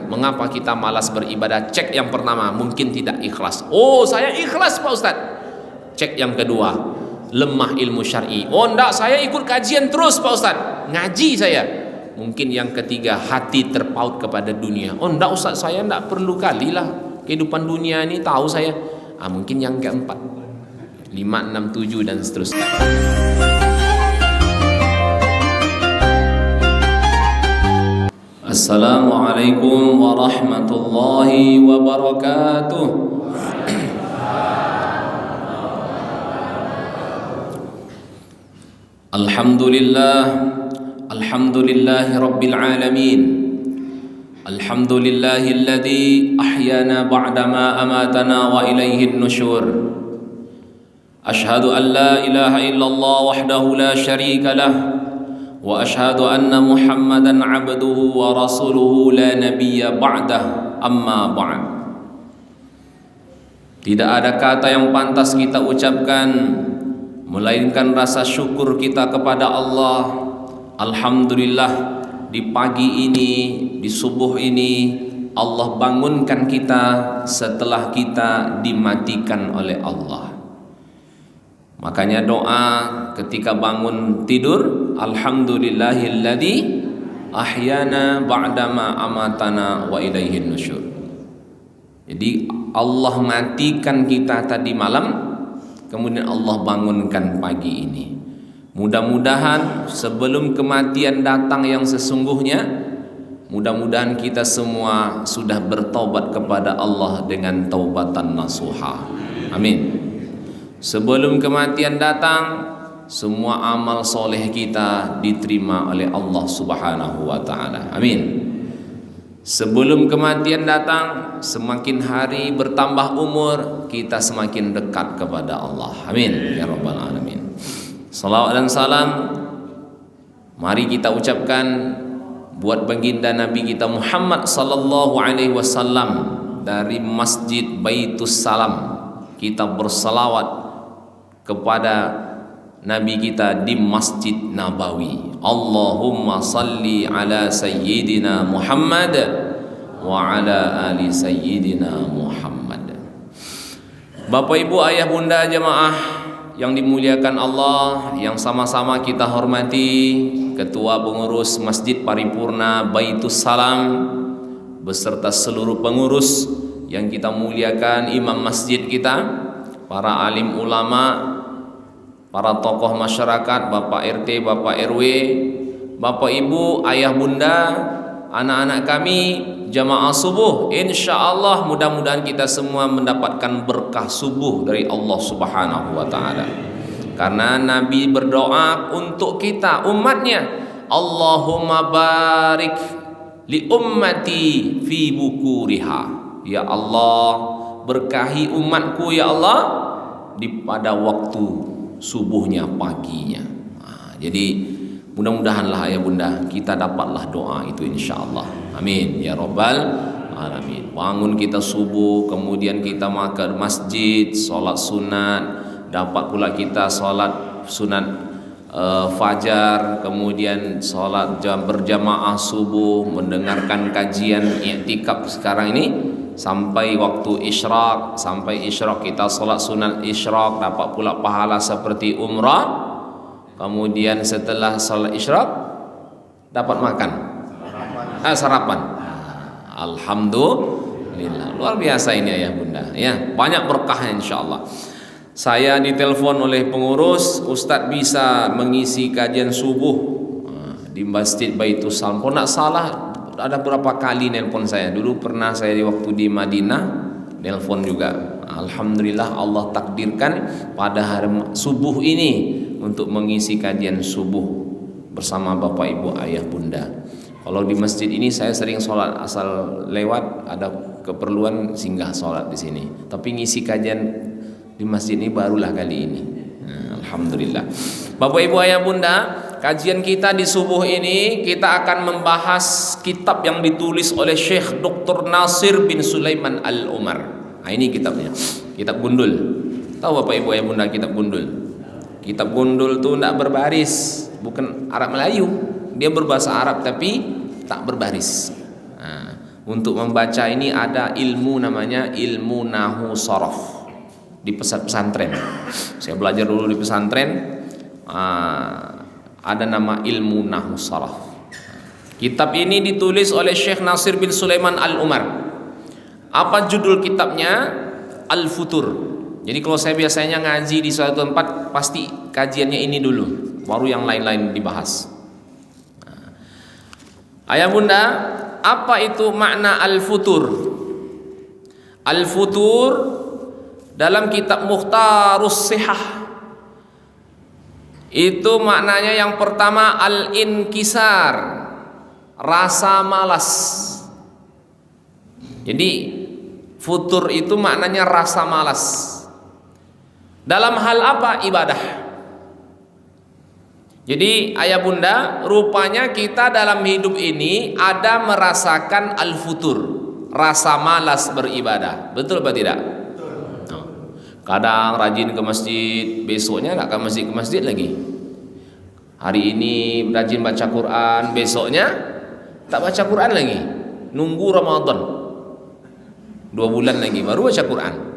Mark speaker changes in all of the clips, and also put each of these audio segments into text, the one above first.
Speaker 1: Mengapa kita malas beribadah? Cek yang pertama, mungkin tidak ikhlas. Oh, saya ikhlas Pak Ustadz. Cek yang kedua, lemah ilmu syar'i. Oh enggak, saya ikut kajian terus Pak Ustadz, ngaji saya. Mungkin yang ketiga, hati terpaut kepada dunia. Oh enggak Ustadz, saya enggak perlu kali lah kehidupan dunia ini, tahu saya. Mungkin yang keempat, 5, 6, 7 dan seterusnya. Assalamualaikum warahmatullahi wabarakatuh. Alhamdulillah, alhamdulillahi rabbil alamin. Alhamdulillahilladzi ahyana ba'dama amatana wa ilaihin nusyur. Ashhadu an la ilaha illallah wahdahu la syarika lah, wa ashhadu anna Muhammadan abduhu wa rasuluhu la nabiyya ba'dah, amma ba'd. Tidak ada kata yang pantas kita ucapkan melainkan rasa syukur kita kepada Allah. Alhamdulillah, di pagi ini, di subuh ini Allah bangunkan kita setelah kita dimatikan oleh Allah. Makanya doa ketika bangun tidur, alhamdulillahilladzi ahyana ba'dama amatana wa ilaihin nusyur. Jadi Allah matikan kita tadi malam, kemudian Allah bangunkan pagi ini. Mudah-mudahan sebelum kematian datang yang sesungguhnya, mudah-mudahan kita semua sudah bertaubat kepada Allah dengan taubatan nasuha. Amin. Sebelum kematian datang, semua amal soleh kita diterima oleh Allah Subhanahu wa ta'ala. Amin. Sebelum kematian datang, semakin hari bertambah umur, kita semakin dekat kepada Allah. Amin ya rabbal alamin. Salawat dan salam mari kita ucapkan buat baginda Nabi kita Muhammad sallallahu alaihi wasallam. Dari Masjid Baitus Salam kita bersalawat kepada Nabi kita di Masjid Nabawi. Allahumma salli ala sayyidina Muhammad wa ala ali sayyidina Muhammad. Bapak Ibu, ayah bunda jemaah yang dimuliakan Allah, yang sama-sama kita hormati Ketua Pengurus Masjid Paripurna Baitus Salam beserta seluruh pengurus yang kita muliakan, imam masjid kita, para alim ulama, para tokoh masyarakat, Bapak RT, Bapak RW, Bapak Ibu, ayah bunda, anak-anak kami, jamaah subuh. Insyaallah mudah-mudahan kita semua mendapatkan berkah subuh dari Allah Subhanahu wa ta'ala. Karena Nabi berdoa untuk kita, umatnya, Allahumma barik li ummati fi bukuriha. Ya Allah, berkahi umatku ya Allah pada waktu subuhnya, paginya. Jadi mudah-mudahanlah ayah bunda kita dapatlah doa itu insyaallah. Amin ya rabbal alamin. Bangun kita subuh, kemudian kita ke masjid, sholat sunat, dapat pula kita sholat sunat fajar, kemudian sholat berjamaah subuh, mendengarkan kajian i'tikaf sekarang ini sampai waktu isyraq. Sampai isyraq kita sholat sunat isyraq, dapat pula pahala seperti umrah. Kemudian setelah sholat isyraq dapat makan sarapan. Alhamdulillah, luar biasa ini ayah bunda ya, banyak berkahnya insyaallah. Saya ditelepon oleh pengurus, Ustadz bisa mengisi kajian subuh di Masjid Baitus Salam. Kalau tidak salah ada berapa kali nelpon saya. Dulu pernah saya di waktu di Madinah nelpon juga. Alhamdulillah Allah takdirkan pada hari subuh ini untuk mengisi kajian subuh bersama Bapak Ibu ayah bunda. Kalau di masjid ini saya sering sholat, asal lewat ada keperluan singgah sholat di sini. Tapi ngisi kajian di masjid ini barulah kali ini. Alhamdulillah. Bapak Ibu ayah bunda, kajian kita di subuh ini kita akan membahas kitab yang ditulis oleh Syekh Dr. Nasir bin Sulaiman Al-Umar. Nah ini kitabnya, kitab gundul. Tahu Bapak Ibu ayah bunda kitab gundul? Kitab gundul itu tidak berbaris, bukan Arab Melayu. Dia berbahasa Arab tapi tak berbaris. untuk membaca ini ada ilmu namanya ilmu nahu sorof di pesantren. Saya belajar dulu di pesantren, ada nama ilmu nahu sorof. Kitab ini ditulis oleh Syekh Nasir bin Sulaiman Al-Umar. Apa judul kitabnya? Al-Futur. Jadi kalau saya biasanya ngaji di suatu tempat, pasti kajiannya ini dulu, baru yang lain-lain dibahas. Ayah bunda, apa itu makna al-futur? Al-futur dalam kitab Mukhtarus Sihah itu maknanya yang pertama al-inkisar, rasa malas. Jadi futur itu maknanya rasa malas. Dalam hal apa? Ibadah. Jadi ayah bunda, rupanya kita dalam hidup ini ada merasakan al-futur, rasa malas beribadah. Betul apa tidak? Betul. Kadang rajin ke masjid, besoknya nggak ke masjid lagi. Hari ini rajin baca Quran, besoknya tak baca Quran lagi. Nunggu Ramadan 2 bulan lagi baru baca Quran.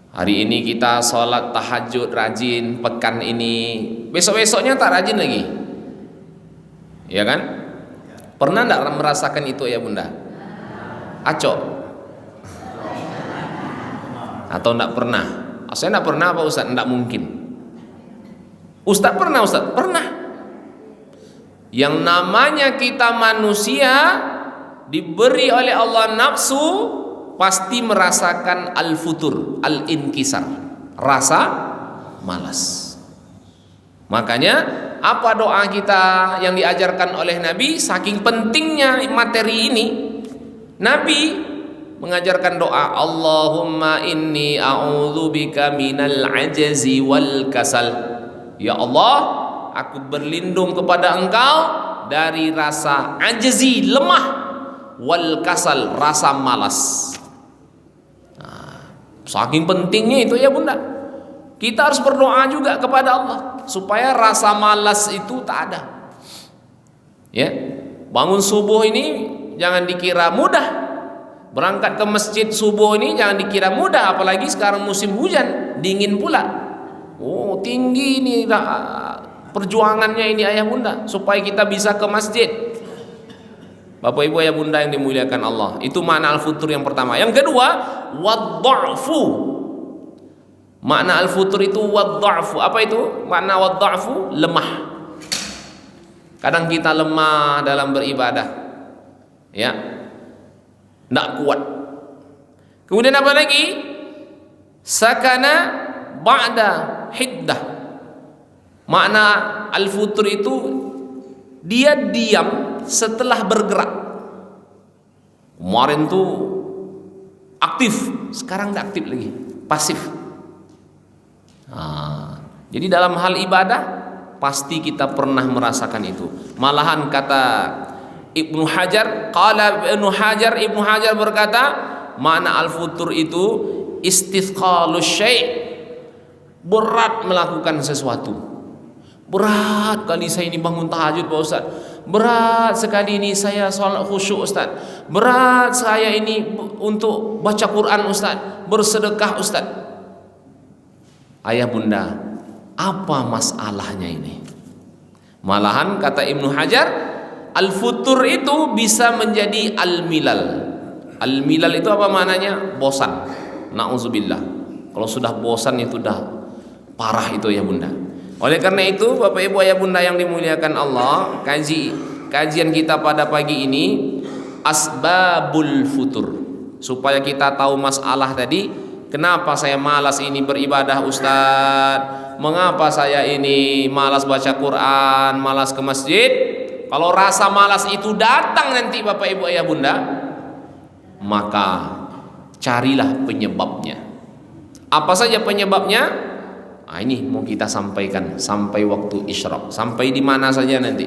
Speaker 1: Hari ini kita sholat tahajud rajin, pekan ini besok-besoknya tak rajin lagi. Ya kan? Pernah enggak merasakan itu ya bunda? Acok? Atau enggak pernah? Saya enggak pernah apa Ustaz? Enggak mungkin. Ustaz pernah Ustaz? Pernah. Yang namanya kita manusia diberi oleh Allah nafsu, pasti merasakan al-futur, al-inkisar, rasa malas. Makanya apa doa kita yang diajarkan oleh Nabi? Saking pentingnya materi ini, Nabi mengajarkan doa, Allahumma inni a'udzubika minal ajzi wal kasal. Ya Allah, aku berlindung kepada Engkau dari rasa ajzi, lemah, wal kasal, rasa malas. Saking pentingnya itu ya bunda, kita harus berdoa juga kepada Allah supaya rasa malas itu tak ada. Ya, bangun subuh ini jangan dikira mudah, berangkat ke masjid subuh ini jangan dikira mudah, apalagi sekarang musim hujan, dingin pula. Oh tinggi ini perjuangannya ini ayah bunda supaya kita bisa ke masjid. Bapak ibu ayah bunda yang dimuliakan Allah, itu makna al-futur yang pertama. Yang kedua, wad-dha'fu. Makna al-futur itu wad-dha'fu. Apa itu? Makna wad-dha'fu, lemah. Kadang kita lemah dalam beribadah, ya, tidak kuat. Kemudian apa lagi? Sakana ba'da hiddah. Makna al-futur itu dia diam setelah bergerak. Kemarin tuh aktif, sekarang tidak aktif lagi, pasif. Jadi dalam hal ibadah pasti kita pernah merasakan itu. Malahan kata Ibnu Hajar, Ibnu Hajar berkata, makna al-futur itu istithqalus syai', berat melakukan sesuatu. Berat kali saya ini bangun tahajud Pak Ustaz. Berat sekali ini saya sholat khusyuk Ustaz. Berat saya ini untuk baca Quran Ustaz, bersedekah Ustaz. Ayah bunda, apa masalahnya ini? Malahan kata Ibnu Hajar, al-futur itu bisa menjadi al-milal. Al-milal itu apa maknanya? Bosan. Na'udzubillah. Kalau sudah bosan itu dah parah itu ya bunda. Oleh karena itu Bapak Ibu ayah bunda yang dimuliakan Allah, kajian kita pada pagi ini asbabul futur, supaya kita tahu masalah tadi. Kenapa saya malas ini beribadah Ustaz? Mengapa saya ini malas baca Quran, malas ke masjid? Kalau rasa malas itu datang nanti Bapak Ibu ayah bunda, maka carilah penyebabnya. Apa saja penyebabnya? Ini mau kita sampaikan sampai waktu isyraq, sampai di mana saja nanti.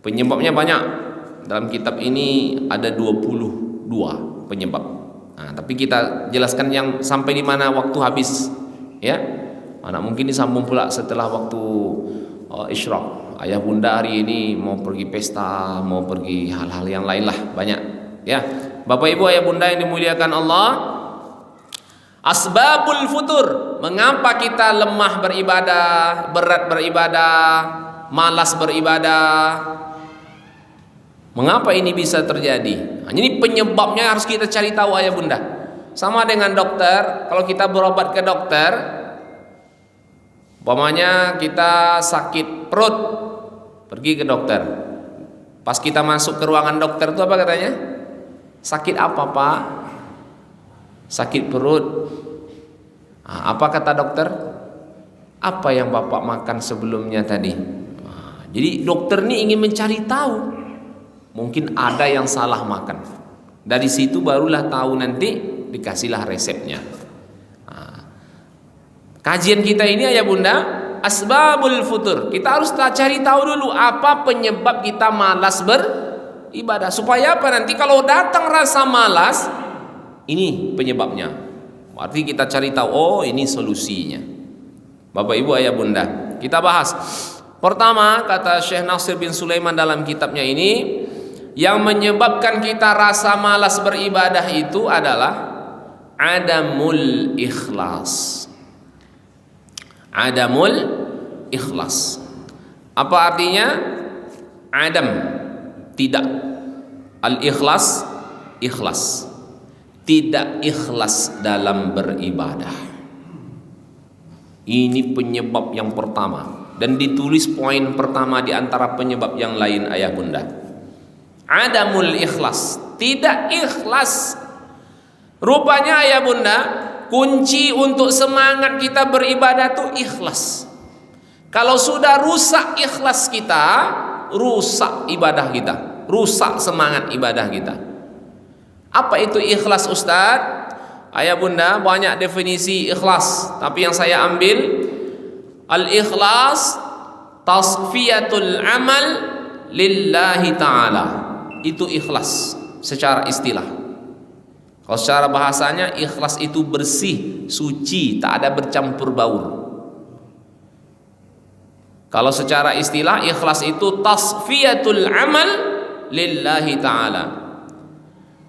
Speaker 1: Penyebabnya banyak. Dalam kitab ini ada 22 penyebab. Tapi kita jelaskan yang sampai di mana waktu habis, ya. Mungkin disambung pula setelah waktu isyraq. Ayah bunda hari ini mau pergi pesta, mau pergi hal-hal yang lain lah, banyak, ya. Bapak Ibu ayah bunda yang dimuliakan Allah, asbabul futur, mengapa kita lemah beribadah, berat beribadah, malas beribadah? Mengapa ini bisa terjadi? Ini penyebabnya harus kita cari tahu ayah bunda. Sama dengan dokter, kalau kita berobat ke dokter, umpamanya kita sakit perut, pergi ke dokter. Pas kita masuk ke ruangan dokter itu apa katanya? Sakit apa pak? Sakit perut. Nah, apa kata dokter? Apa yang bapak makan sebelumnya tadi? Nah, jadi dokter ini ingin mencari tahu. Mungkin ada yang salah makan. Dari situ barulah tahu, nanti dikasihlah resepnya. Nah, kajian kita ini ayah bunda, asbabul futur. Kita harus cari tahu dulu apa penyebab kita malas beribadah. Supaya apa? Nanti kalau datang rasa malas, ini penyebabnya. Berarti kita cari tahu, oh ini solusinya. Bapak Ibu ayah bunda, kita bahas. Pertama, kata Syekh Nasir bin Sulaiman dalam kitabnya ini, yang menyebabkan kita rasa malas beribadah itu adalah adamul ikhlas. Adamul ikhlas. Apa artinya? Adam, tidak. Al-ikhlas, ikhlas. Tidak ikhlas dalam beribadah. Ini penyebab yang pertama, dan ditulis poin pertama di antara penyebab yang lain ayah bunda. Adamul ikhlas, tidak ikhlas. Rupanya ayah bunda, kunci untuk semangat kita beribadah itu ikhlas. Kalau sudah rusak ikhlas kita, rusak ibadah kita, rusak semangat ibadah kita. Apa itu ikhlas Ustaz? Ayah bunda, banyak definisi ikhlas, tapi yang saya ambil, al-ikhlas tasfiyatul amal lillahi ta'ala. Itu ikhlas secara istilah. Kalau secara bahasanya, ikhlas itu bersih, suci, tak ada bercampur baur. Kalau secara istilah, ikhlas itu tasfiyatul amal lillahi ta'ala,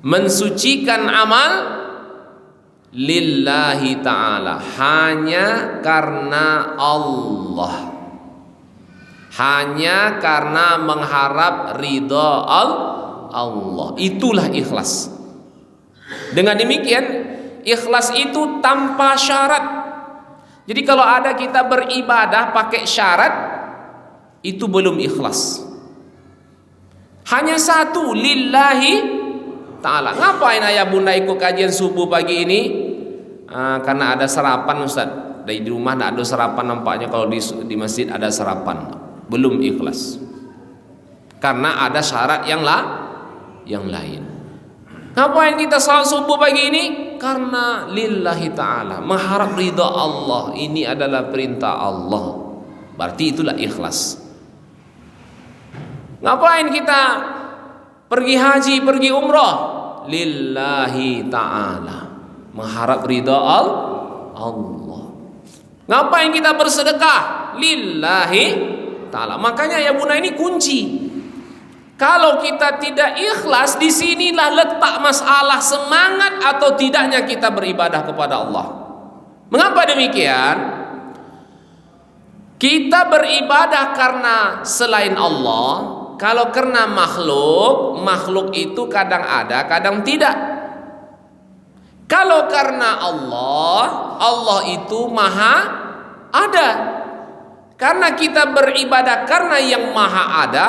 Speaker 1: mensucikan amal lillahi ta'ala, hanya karena Allah, hanya karena mengharap ridha Allah. Itulah ikhlas. Dengan demikian, ikhlas itu tanpa syarat. Jadi kalau ada kita beribadah pakai syarat, itu belum ikhlas. Hanya satu, lillahi ta'ala. Ngapain ayah bunda ikut kajian subuh pagi ini? Karena ada sarapan Ustaz. Dari rumah tidak ada sarapan, nampaknya kalau di masjid ada sarapan. Belum ikhlas. Karena ada syarat yang lain. Ngapain kita salat subuh pagi ini? Karena lillahi ta'ala, mengharap ridha Allah. Ini adalah perintah Allah. Berarti itulah ikhlas. Ngapain kita pergi haji, pergi umrah? Lillahi ta'ala, mengharap ridha Allah. Ngapain kita bersedekah? Lillahi ta'ala. Makanya ya bunda, ini kunci. Kalau kita tidak ikhlas, disinilah letak masalah semangat atau tidaknya kita beribadah kepada Allah. Mengapa demikian? Kita beribadah karena selain Allah. Kalau karena makhluk itu kadang ada, kadang tidak. Kalau karena Allah itu maha ada. Karena kita beribadah karena yang maha ada,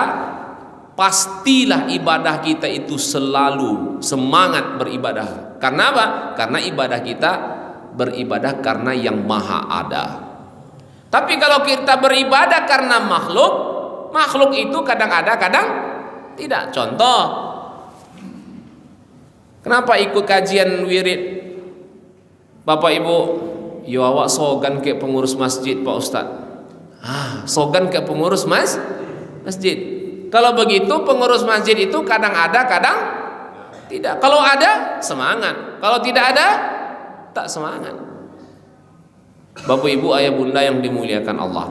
Speaker 1: pastilah ibadah kita itu selalu semangat beribadah. Karena apa? Karena ibadah kita beribadah karena yang maha ada. Tapi kalau kita beribadah karena makhluk itu kadang ada, kadang tidak. Contoh, kenapa ikut kajian wirid Bapak Ibu? Ya awak sogan ke pengurus masjid Pak Ustaz. Sogan ke pengurus masjid. Kalau begitu pengurus masjid itu kadang ada, kadang tidak. Kalau ada, semangat. Kalau tidak ada, tak semangat. Bapak Ibu ayah bunda yang dimuliakan Allah,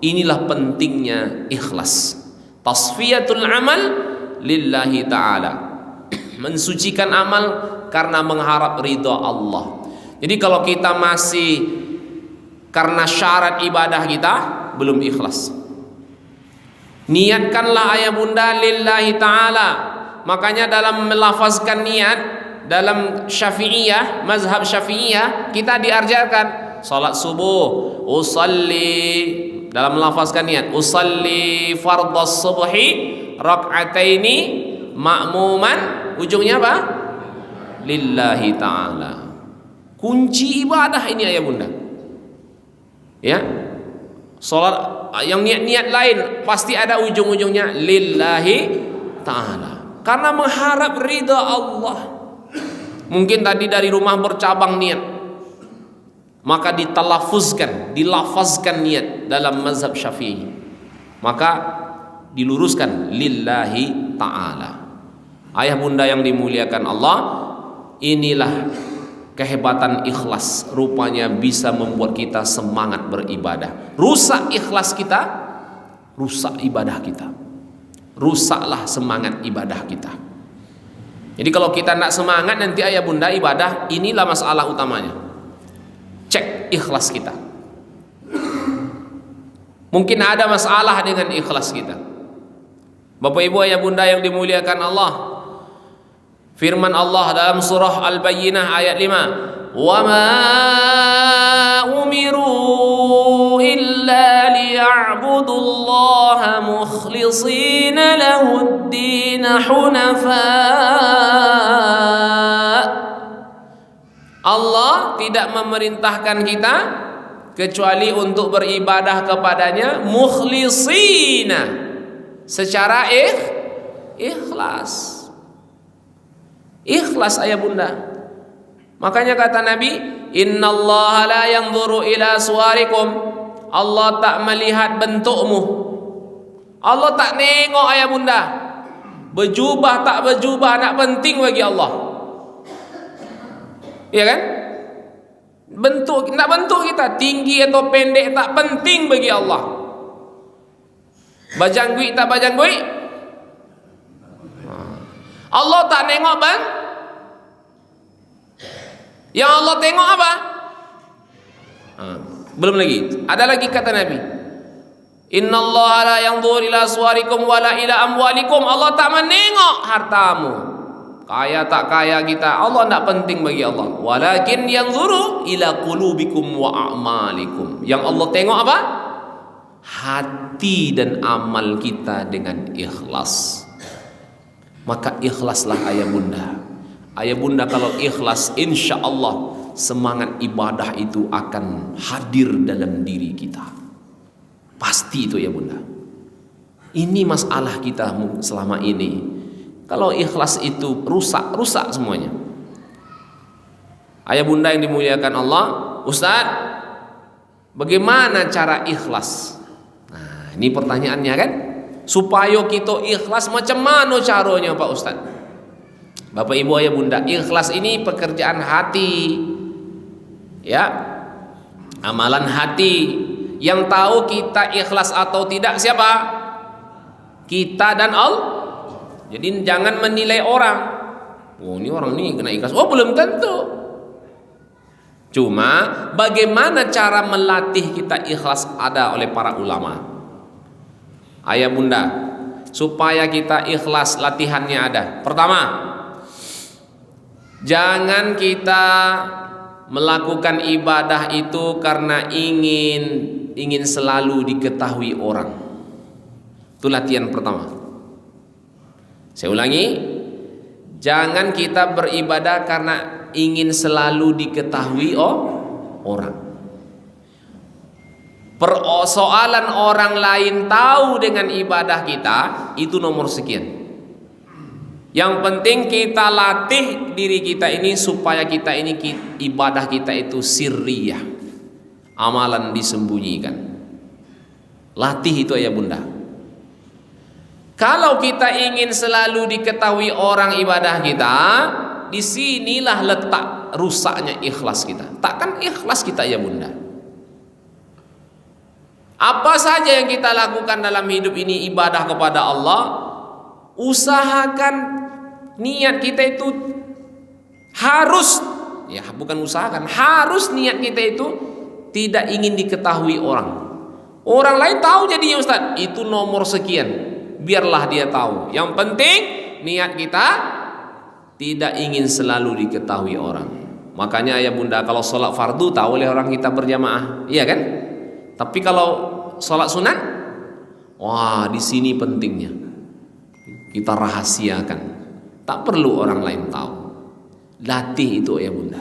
Speaker 1: inilah pentingnya ikhlas. Tasfiyatul amal lillahi ta'ala. mensucikan amal karena mengharap ridha Allah. Jadi kalau kita masih karena syarat ibadah kita belum ikhlas, niatkanlah ayah bunda lillahi ta'ala. Makanya dalam melafazkan niat dalam Syafi'iyah, mazhab Syafi'iyah, kita diajarkan salat subuh, usalli, dalam melafazkan niat usalli fardhas subhi rak'ataini ma'muman, ujungnya apa? Lillahi ta'ala. Kunci ibadah ini ayah bunda. Ya, salat yang niat-niat lain pasti ada ujung-ujungnya lillahi ta'ala, karena mengharap ridha Allah. Mungkin tadi dari rumah bercabang niat, maka dilafazkan niat dalam mazhab Syafi'i, maka diluruskan lillahi ta'ala. Ayah bunda yang dimuliakan Allah, inilah kehebatan ikhlas. Rupanya bisa membuat kita semangat beribadah. Rusak ikhlas kita, rusak ibadah kita, rusaklah semangat ibadah kita. Jadi kalau kita nak semangat nanti ayah bunda ibadah, inilah masalah utamanya. Cek ikhlas kita. Mungkin ada masalah dengan ikhlas kita. Bapak ibu ayah bunda yang dimuliakan Allah, firman Allah dalam surah Al-Bayyinah ayat 5, "Wa ma umiru illa liya'budullaha mukhlishina lahud-din hunafa." Allah tidak memerintahkan kita kecuali untuk beribadah kepadanya mukhlishina, secara ikhlas. Ikhlas ayah bunda. Makanya kata Nabi, innallaha la yanzuru ila suwarikum. Allah tak melihat bentukmu. Allah tak nengok ayah bunda. Berjubah tak berjubah tak penting bagi Allah. Iya kan? Bentuk kita tinggi atau pendek tak penting bagi Allah. Bajanggui tak bajanggui, Allah tak nengok bang. Yang Allah tengok apa? Belum lagi. Ada lagi kata Nabi, innallaha la yanzuru ila suwarikum wala ila amwalikum. Allah tak menengok hartamu, kaya tak kaya kita, Allah tak penting bagi Allah. Walakin yanzuru ila qulubikum wa a'malikum. Yang Allah tengok apa? Hati dan amal kita dengan ikhlas. Maka ikhlaslah ayah bunda. Ayah bunda kalau ikhlas, insya Allah semangat ibadah itu akan hadir dalam diri kita. Pasti itu ya bunda. Ini masalah kita selama ini. Kalau ikhlas itu rusak semuanya. Ayah bunda yang dimuliakan Allah, Ustaz, bagaimana cara ikhlas? Nah, ini pertanyaannya kan? Supaya kita ikhlas macam mana caranya Pak Ustaz? Bapak ibu ayah bunda, ikhlas ini pekerjaan hati, ya, amalan hati. Yang tahu kita ikhlas atau tidak siapa? Kita dan Allah. Jadi jangan menilai orang. Oh ini orang ini kena ikhlas. Oh belum tentu. Cuma bagaimana cara melatih kita ikhlas ada oleh para ulama. Ayah bunda, supaya kita ikhlas latihannya ada. Pertama, jangan kita melakukan ibadah itu karena ingin selalu diketahui orang. Itu latihan pertama. Saya ulangi, jangan kita beribadah karena ingin selalu diketahui orang. Persoalan orang lain tahu dengan ibadah kita itu nomor sekian. Yang penting kita latih diri kita ini supaya kita ini ibadah kita itu sirriyah, amalan disembunyikan. Latih itu ya bunda. Kalau kita ingin selalu diketahui orang ibadah kita, disinilah letak rusaknya ikhlas kita. Takkan ikhlas kita ya bunda. Apa saja yang kita lakukan dalam hidup ini ibadah kepada Allah, usahakan niat kita itu harus, ya bukan usahakan, harus niat kita itu tidak ingin diketahui orang. Orang lain tahu jadinya Ustaz, itu nomor sekian, biarlah dia tahu. Yang penting niat kita tidak ingin selalu diketahui orang. Makanya ayah bunda, kalau sholat fardu tahu oleh orang kita berjamaah, iya kan? Tapi kalau sholat sunat, wah di sini pentingnya kita rahasiakan, tak perlu orang lain tahu. Latih itu ayah bunda.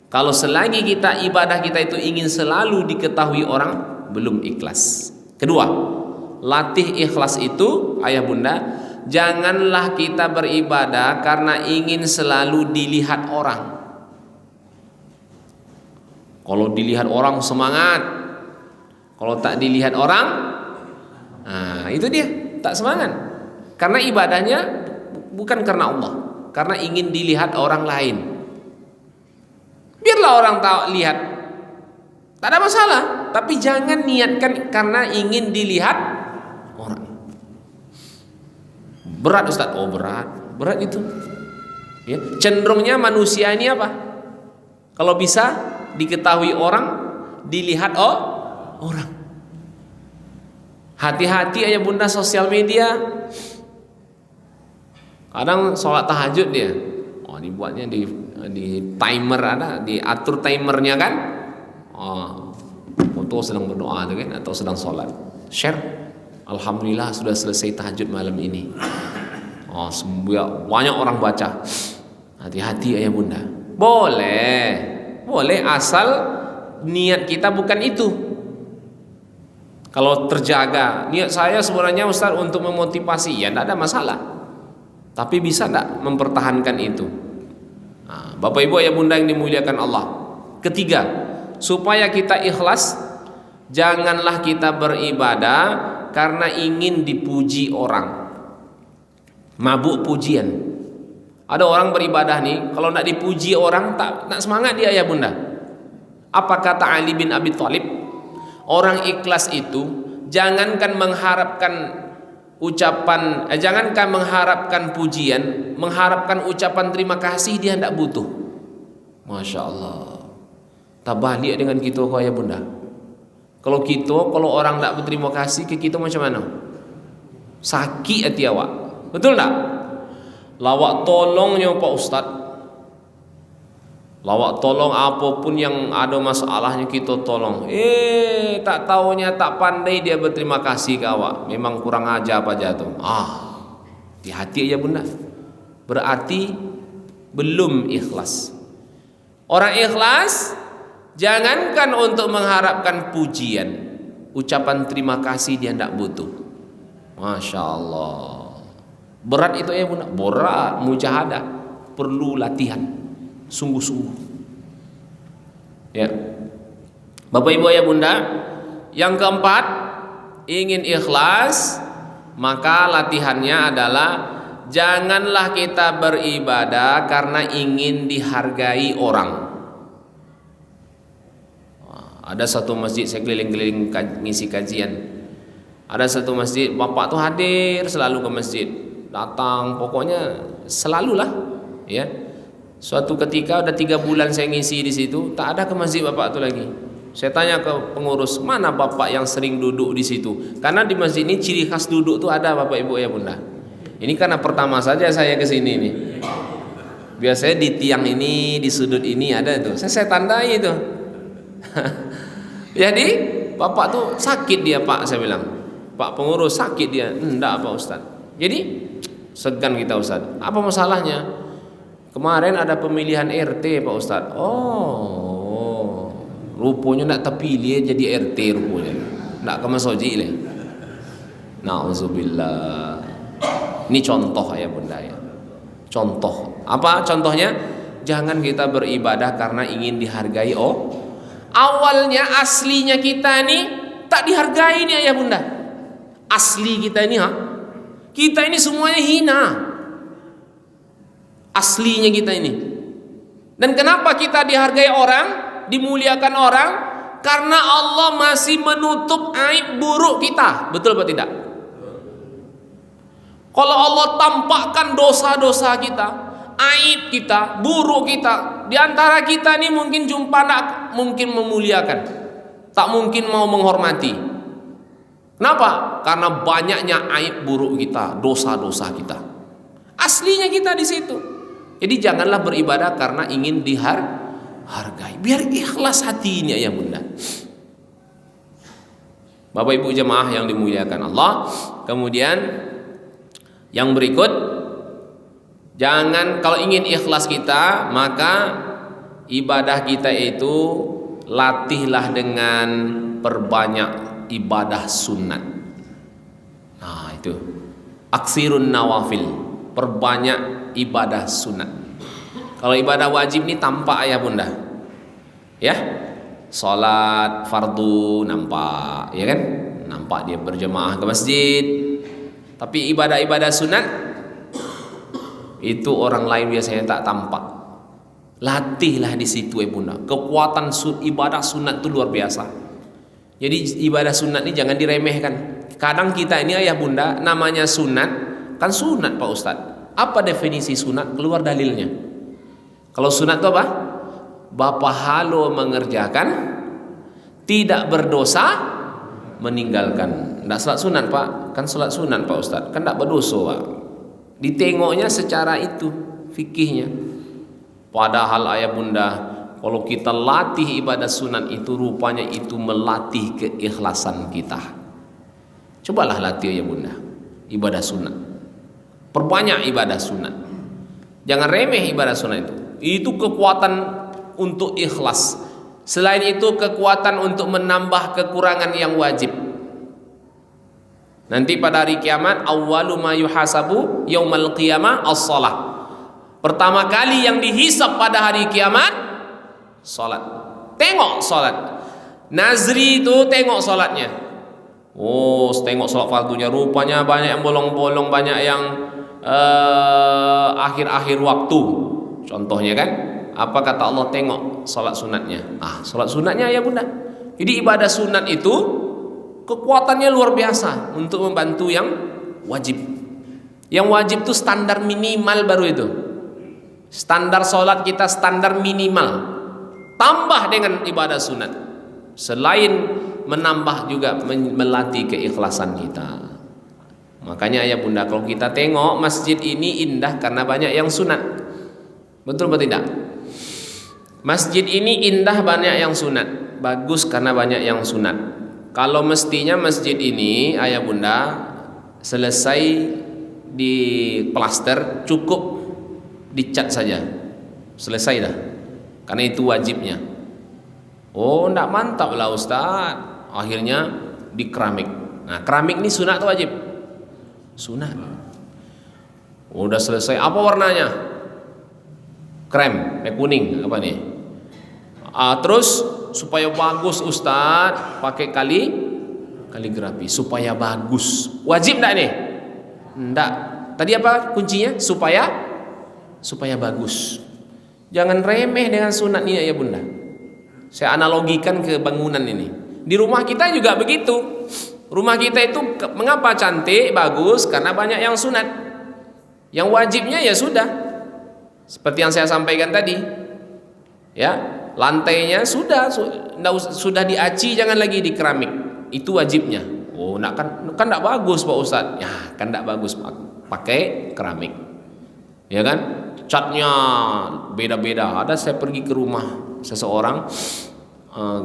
Speaker 1: Kalau selagi kita ibadah kita itu ingin selalu diketahui orang, belum ikhlas. Kedua, latih ikhlas itu ayah bunda, janganlah kita beribadah karena ingin selalu dilihat orang. Kalau dilihat orang semangat, kalau tak dilihat orang, nah itu dia tak semangat. Karena ibadahnya bukan karena Allah, karena ingin dilihat orang lain. Biarlah orang tahu, lihat, tak ada masalah. Tapi jangan niatkan karena ingin dilihat orang. Berat Ustaz, oh berat itu. Ya, cenderungnya manusia ini apa? Kalau bisa diketahui orang, dilihat orang. Hati-hati ayah bunda sosial media. Kadang sholat tahajud dia, oh dibuatnya di timer, ada diatur timernya kan. Oh, foto sedang berdoa tuh kan, atau sedang sholat, share, alhamdulillah sudah selesai tahajud malam ini. Oh, banyak orang baca. Hati-hati ayah bunda. Boleh asal niat kita bukan itu. Kalau terjaga, niat saya sebenarnya Ustaz untuk memotivasi, ya tidak ada masalah. Tapi bisa tidak mempertahankan itu? Nah, Bapak Ibu ayah bunda yang dimuliakan Allah. Ketiga, supaya kita ikhlas, janganlah kita beribadah karena ingin dipuji orang. Mabuk pujian. Ada orang beribadah nih, kalau nak dipuji orang tak semangat dia ayah bunda. Apa kata Ali bin Abi Thalib? Orang ikhlas itu jangankan mengharapkan ucapan, jangankan mengharapkan pujian, mengharapkan ucapan terima kasih dia tidak butuh. Masya Allah. Tak balik dengan kita kau ayah bunda. Kalau orang tidak berterima kasih ke kita macam mana? Sakit hati awak. Betul tak? Lawak tolongnya Pak Ustaz, lawak tolong apapun yang ada masalahnya kita tolong. Tak taunya, tak pandai dia berterima kasih ke awak. Memang kurang ajar apa jatuh. Hati-hati ya bunda. Berarti belum ikhlas. Orang ikhlas jangankan untuk mengharapkan pujian, ucapan terima kasih dia tidak butuh. Masya Allah. Berat itu ya bunda, berat, mujahadah, perlu latihan sungguh-sungguh. Ya, Bapak Ibu ya bunda, yang keempat, ingin ikhlas, maka latihannya adalah janganlah kita beribadah karena ingin dihargai orang. Ada satu masjid saya keliling-keliling ngisi kajian. Ada satu masjid, bapak tuh hadir selalu ke masjid. Datang pokoknya selalulah ya. Suatu ketika udah 3 bulan saya ngisi di situ, tak ada ke masjid bapak tu lagi. Saya tanya ke pengurus, mana bapak yang sering duduk di situ? Karena di masjid ini ciri khas duduk tu ada bapak ibu ya bunda. Ini karena pertama saja saya ke sini nih. Biasanya di tiang ini, di sudut ini ada tuh. Saya tandai itu. Jadi bapak tuh sakit dia pak, saya bilang. Pak pengurus sakit dia. Enggak Pak Ustaz. Jadi segan kita Ustaz. Apa masalahnya? Kemarin ada pemilihan RT Pak Ustaz. Oh, rupanya nak terpilih jadi RT rupanya. Nak ke masoji le. Nauzubillah. Ini contoh ya bunda ya. Contoh. Apa contohnya? Jangan kita beribadah karena ingin dihargai. Awalnya aslinya kita ini tak dihargai nih ayah bunda. Asli kita ini kita ini semuanya hina. Aslinya kita ini. Dan kenapa kita dihargai orang, dimuliakan orang? Karena Allah masih menutup aib buruk kita. Betul atau tidak?
Speaker 2: Kalau Allah tampakkan dosa-dosa kita, aib kita, buruk kita, di antara kita ini mungkin jumpa tak mungkin memuliakan, tak mungkin mau menghormati. Kenapa? Karena banyaknya aib buruk kita, dosa-dosa kita. Aslinya kita di situ. Jadi janganlah beribadah karena ingin dihargai. Biar ikhlas hatinya ya bunda. Bapak ibu jemaah yang dimuliakan Allah. Kemudian yang berikut, jangan, kalau ingin ikhlas kita, maka ibadah kita itu latihlah dengan perbanyak ibadah sunat. Nah itu, aksirun nawafil, perbanyak ibadah sunat. Kalau ibadah wajib ini tampak ya bunda, ya, salat fardu nampak, ya kan, nampak dia berjemaah ke masjid. Tapi ibadah-ibadah sunat itu orang lain biasanya tak tampak. Latihlah di situ ya bunda. Kekuatan ibadah sunat itu luar biasa. Jadi ibadah sunat ini jangan diremehkan. Kadang kita ini ayah bunda, namanya sunat, kan sunat Pak Ustadz. Apa definisi sunat? Keluar dalilnya. Kalau sunat itu apa? Bapak halo mengerjakan, tidak berdosa meninggalkan. Tidak salat sunat Pak, kan salat sunat Pak Ustadz, kan tidak berdosa Pak. Ditengoknya secara itu fikihnya. Padahal ayah bunda, kalau kita latih ibadah sunat itu, rupanya itu melatih keikhlasan kita. Cobalah latih ya bunda, ibadah sunat. Perbanyak ibadah sunat. Jangan remeh ibadah sunat itu. Itu kekuatan untuk ikhlas. Selain itu kekuatan untuk menambah kekurangan yang wajib. Nanti pada hari kiamat, awwalu ma yuhasabu yaumal qiyamah as-shalah. Pertama kali yang dihisab pada hari kiamat, salat. Tengok salat. Nazri itu tengok salatnya. Oh, tengok salat fardunya, rupanya banyak yang bolong-bolong, banyak yang akhir-akhir waktu. Contohnya kan, apa kata Allah, tengok salat sunatnya. Salat sunatnya ya bunda. Jadi ibadah sunat itu kekuatannya luar biasa untuk membantu yang wajib. Yang wajib itu standar minimal baru itu. Standar sholat kita standar minimal. Tambah dengan ibadah sunat. Selain menambah juga melatih keikhlasan kita. Makanya ya bunda, kalau kita tengok masjid ini indah karena banyak yang sunat. Betul atau tidak? Masjid ini indah banyak yang sunat. Bagus karena banyak yang sunat. Kalau mestinya masjid ini ayah bunda selesai di plaster, cukup dicat saja, selesai dah, karena itu wajibnya. Oh ndak, mantap lah Ustaz, akhirnya di keramik. Nah keramik ini sunat atau wajib? Sunat. Udah selesai, apa warnanya? Krem, kuning, apa nih? Terus supaya bagus Ustaz, pakai kaligrafi supaya bagus. Wajib enggak nih? Enggak. Tadi apa kuncinya? Supaya bagus. Jangan remeh dengan sunat ini ya bunda. Saya analogikan ke bangunan ini. Di rumah kita juga begitu. Rumah kita itu mengapa cantik, bagus? Karena banyak yang sunat. Yang wajibnya ya sudah, seperti yang saya sampaikan tadi. Ya, lantainya sudah diaci, jangan lagi di keramik. Itu wajibnya. Oh, kan enggak bagus Pak Ustadz. Ya, kan enggak bagus pakai keramik. Ya kan? Catnya beda-beda. Ada saya pergi ke rumah seseorang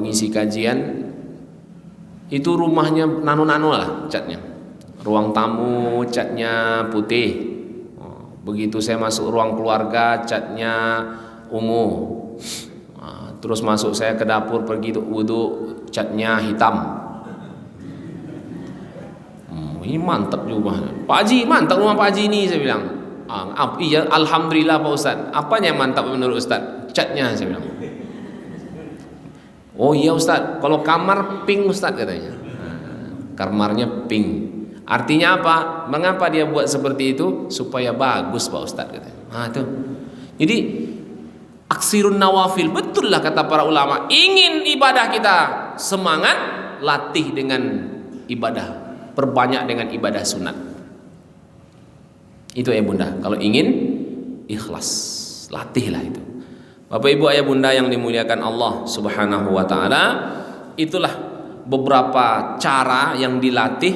Speaker 2: ngisi kajian, itu rumahnya nano-nano lah catnya. Ruang tamu catnya putih. Begitu saya masuk ruang keluarga catnya ungu. Terus masuk saya ke dapur pergi wudu catnya hitam. Ini mantap juga Pak Haji, mantap rumah Pak Haji ini, saya bilang. Iya, alhamdulillah Pak Ustaz. Apanya yang mantap menurut Ustaz? Catnya, saya bilang. Oh iya Ustaz, kalau kamar pink Ustaz katanya. Kamarnya pink. Artinya apa? Mengapa dia buat seperti itu? Supaya bagus Pak Ustaz katanya. Tuh. Jadi aksirun nawafil, betul lah kata para ulama. Ingin ibadah kita semangat, latih dengan ibadah, perbanyak dengan ibadah sunat. Itu ayah bunda, kalau ingin ikhlas, latihlah itu. Bapak ibu ayah bunda yang dimuliakan Allah subhanahu wa ta'ala, itulah beberapa cara yang dilatih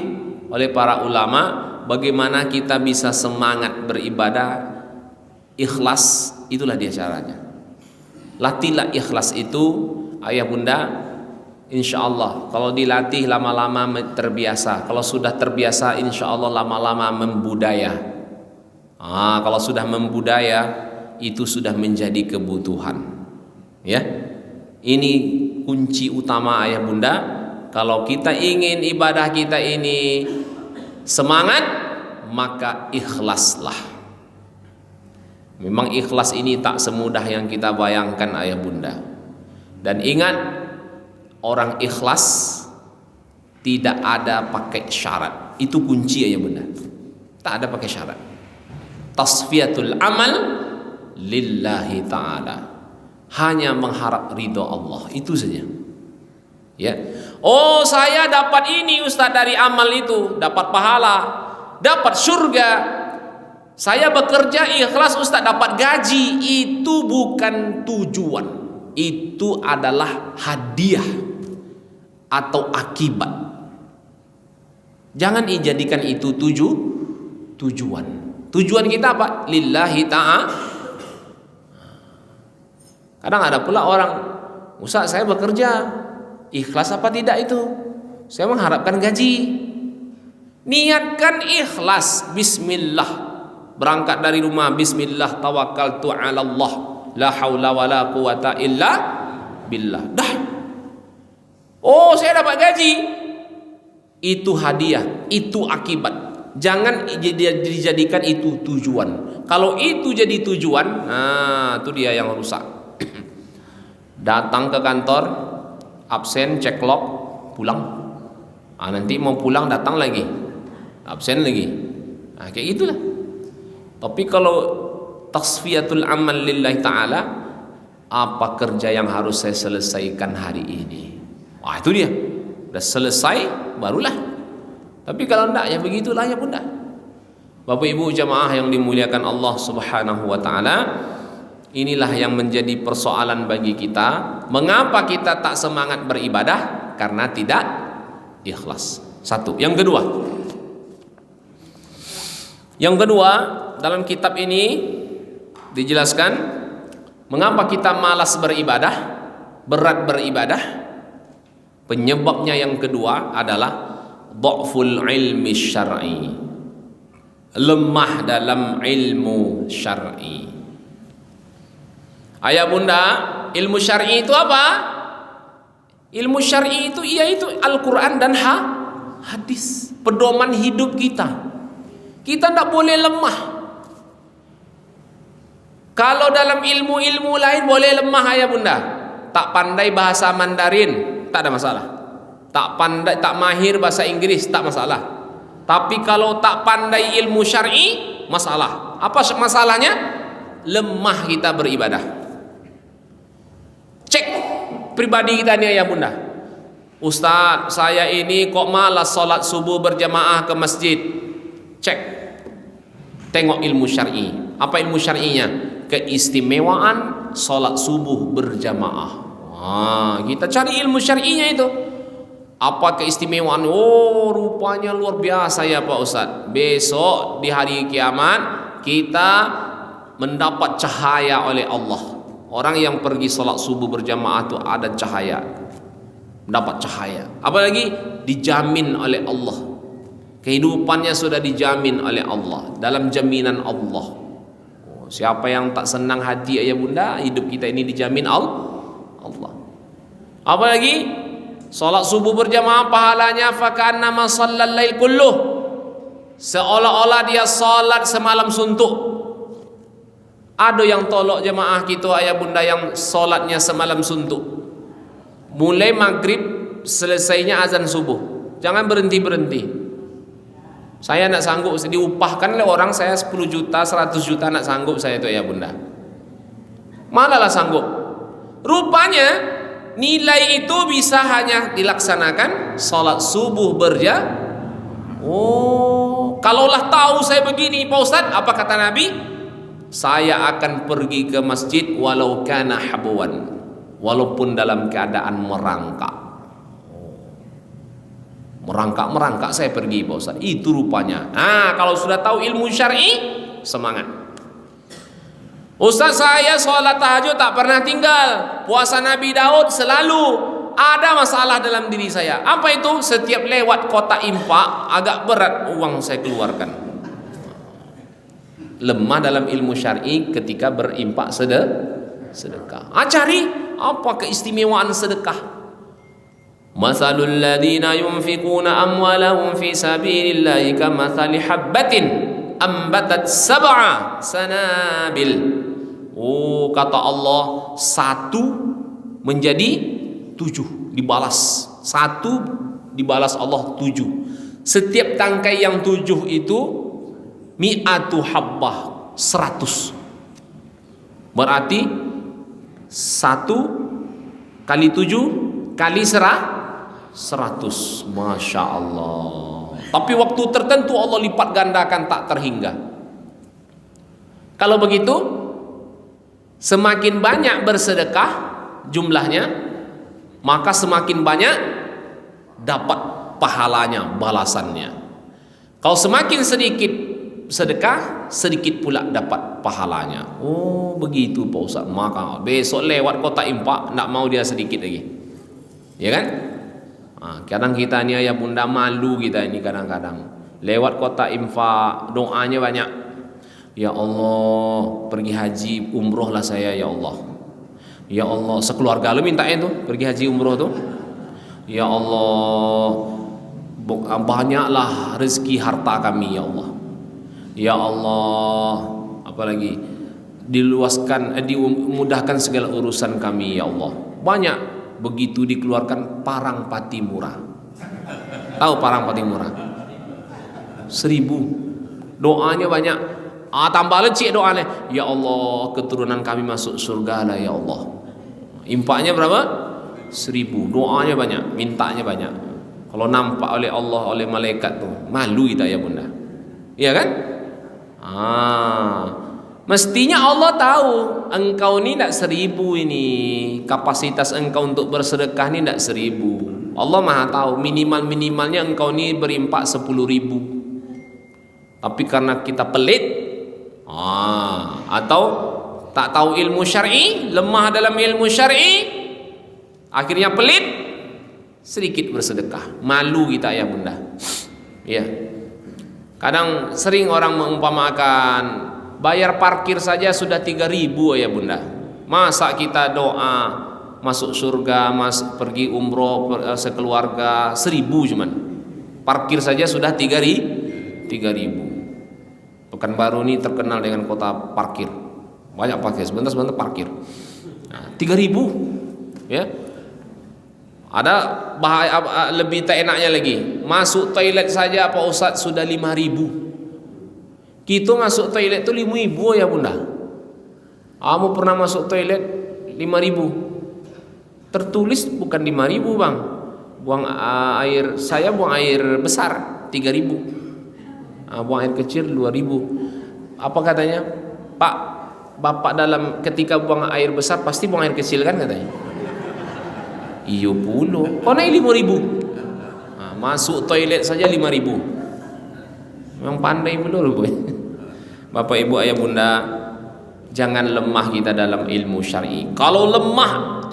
Speaker 2: oleh para ulama bagaimana kita bisa semangat beribadah, ikhlas. Itulah dia caranya. Latihlah ikhlas itu ayah bunda. Insya Allah kalau dilatih lama-lama terbiasa. Kalau sudah terbiasa insya Allah lama-lama membudaya. Kalau sudah membudaya itu sudah menjadi kebutuhan. Ya, ini kunci utama ayah bunda. Kalau kita ingin ibadah kita ini semangat, maka ikhlaslah. Memang ikhlas ini tak semudah yang kita bayangkan ayah bunda. Dan ingat, orang ikhlas tidak ada pakai syarat. Itu kunci ayah bunda. Tak ada pakai syarat. Tasfiyatul amal lillahi ta'ala, hanya mengharap ridho Allah, itu saja. Ya. Oh, saya dapat ini Ustaz dari amal itu, dapat pahala, dapat surga. Saya bekerja ikhlas Ustaz, dapat gaji. Itu bukan tujuan. Itu adalah hadiah atau akibat. Jangan dijadikan itu tujuan. Tujuan kita apa? Lillahi ta'ala. Kadang ada pula orang, Ustaz saya bekerja, ikhlas apa tidak itu? Saya mengharapkan gaji. Niatkan ikhlas, bismillah. Berangkat dari rumah, bismillah, tawakkaltu 'ala Allah, la haula wala quwata illa billah. Dah. Oh, saya dapat gaji. Itu hadiah, itu akibat. Jangan dijadikan itu tujuan. Kalau itu jadi tujuan, itu dia yang rusak. Datang ke kantor, absen, cek log, pulang. Nanti mau pulang datang lagi, absen lagi. Kayak gitulah. Tapi kalau tasfiyatul amal lillahi ta'ala, apa kerja yang harus saya selesaikan hari ini? Itu dia. Udah selesai, barulah. Tapi kalau enggak, ya begitulah ya bunda. Bapak ibu jamaah yang dimuliakan Allah subhanahu wa ta'ala, inilah yang menjadi persoalan bagi kita. Mengapa kita tak semangat beribadah? Karena tidak ikhlas. Satu. Yang kedua, dalam kitab ini dijelaskan mengapa kita malas beribadah, berat beribadah. Penyebabnya yang kedua adalah dha'ful ilmi syar'i, lemah dalam ilmu syar'i. Ayah bunda, ilmu syar'i itu apa? Ilmu syar'i itu yaitu Al-Quran dan hadis, pedoman hidup kita. Kita tidak boleh lemah. Kalau dalam ilmu-ilmu lain boleh lemah ayah bunda. Tak pandai bahasa Mandarin, tak ada masalah. Tak pandai, tak mahir bahasa Inggris, tak masalah. Tapi kalau tak pandai ilmu syar'i, masalah. Apa masalahnya? Lemah kita beribadah. Cek pribadi kita nih ya bunda. Ustaz, saya ini kok malas sholat subuh berjamaah ke masjid. Cek, tengok ilmu syar'i. Apa ilmu syar'inya? Keistimewaan sholat subuh berjamaah. Kita cari ilmu syar'inya itu. Apa keistimewaan? Oh, rupanya luar biasa ya Pak Ustaz. Besok di hari kiamat kita mendapat cahaya oleh Allah. Orang yang pergi sholat subuh berjamaah itu ada cahaya, mendapat cahaya. Apalagi dijamin oleh Allah. Kehidupannya sudah dijamin oleh Allah, dalam jaminan Allah. Siapa yang tak senang hati ayah bunda, hidup kita ini dijamin Allah. Apalagi salat subuh berjamaah pahalanya fakannama shallal lail kulluh, seolah-olah dia salat semalam suntuk. Ada yang tolok jemaah kita ayah bunda yang salatnya semalam suntuk. Mulai maghrib selesainya azan subuh. Jangan berhenti-berhenti. Saya nak sanggup diupahkan oleh orang saya 10 juta, 100 juta nak sanggup saya itu ayah bunda. Malalah sanggup. Rupanya nilai itu bisa hanya dilaksanakan salat subuh berjamaah. Oh, Kalaulah tahu saya begini Pak Ustaz, apa kata Nabi? Saya akan pergi ke masjid walau kana habwan, walaupun dalam keadaan merangkak. Merangkak saya pergi Pak Ustaz. Itu rupanya. Kalau sudah tahu ilmu syar'i, semangat. Ustaz, saya sholat tahajud tak pernah tinggal. Puasa Nabi Daud selalu. Ada masalah dalam diri saya. Apa itu? Setiap lewat kotak infak agak berat uang saya keluarkan. Lemah dalam ilmu syar'i ketika berimpak sedekah. Cari apa keistimewaan sedekah. Mathalul ladzina yunfikuna amwalahum fi sabilillahi kamathali habbatin ambatat sab'a sanabil. Kata Allah, 1 menjadi 7 dibalas. 1 dibalas Allah 7. Setiap tangkai yang 7 itu mi'atu habbah, 100. Berarti 1 kali 7 kali 100. Masya Allah. Tapi waktu tertentu Allah lipat gandakan tak terhingga. Kalau begitu, semakin banyak bersedekah jumlahnya, maka semakin banyak dapat pahalanya, balasannya. Kalau semakin sedikit sedekah, sedikit pula dapat pahalanya. Begitu Pak Ustaz. Maka besok lewat kotak infak, nak mau dia sedikit lagi, ya kan? Kadang kita ni ayah bunda malu kita ini kadang-kadang lewat kotak infak, doanya banyak. Ya Allah, pergi haji umroh lah saya ya Allah. Ya Allah, sekeluarga lu minta itu pergi haji umroh tu. Ya Allah, banyaklah rezeki harta kami ya Allah. Ya Allah, apalagi diluaskan, dimudahkan segala urusan kami ya Allah. Banyak. Begitu dikeluarkan parang pati murah. Tahu parang pati murah? 1000. Doanya banyak. Tambah lecik doanya. Ya Allah, keturunan kami masuk surga lah ya Allah. Infaknya berapa? 1000. Doanya banyak, mintanya banyak. Kalau nampak oleh Allah, oleh malaikat tuh, malu kita ya bunda. Iya kan? Mestinya Allah tahu engkau ni tak 1000 ini, kapasitas engkau untuk bersedekah ni tak 1000. Allah maha tahu minimalnya engkau ni berimpak 10.000. Tapi karena kita pelit, atau tak tahu ilmu syar'i, lemah dalam ilmu syar'i, akhirnya pelit, sedikit bersedekah. Malu kita ya bunda. Ya. Kadang sering orang mengumpamakan bayar parkir saja sudah 3.000 ya bunda. Masa kita doa masuk surga, pergi umroh sekeluarga 1.000 cuman. Parkir saja sudah 3.000. Pekanbaru ini terkenal dengan kota parkir. Banyak parkir, sebentar parkir. 3.000 ya. Ada bahaya, lebih tak enaknya lagi. Masuk toilet saja Pak Ustaz sudah 5.000. Kita masuk toilet tu 5.000 ya bunda. Kamu pernah masuk toilet 5.000? Tertulis bukan 5.000 bang. Buang air, saya buang air besar 3.000. Buang air kecil 2.000. Apa katanya? Pak, bapak dalam ketika buang air besar pasti buang air kecil kan katanya? Iyo puluh. Kau naik 5.000. Masuk toilet saja 5.000. Memang pandai betul boy. Bapak ibu ayah bunda, jangan lemah kita dalam ilmu syar'i. Kalau lemah,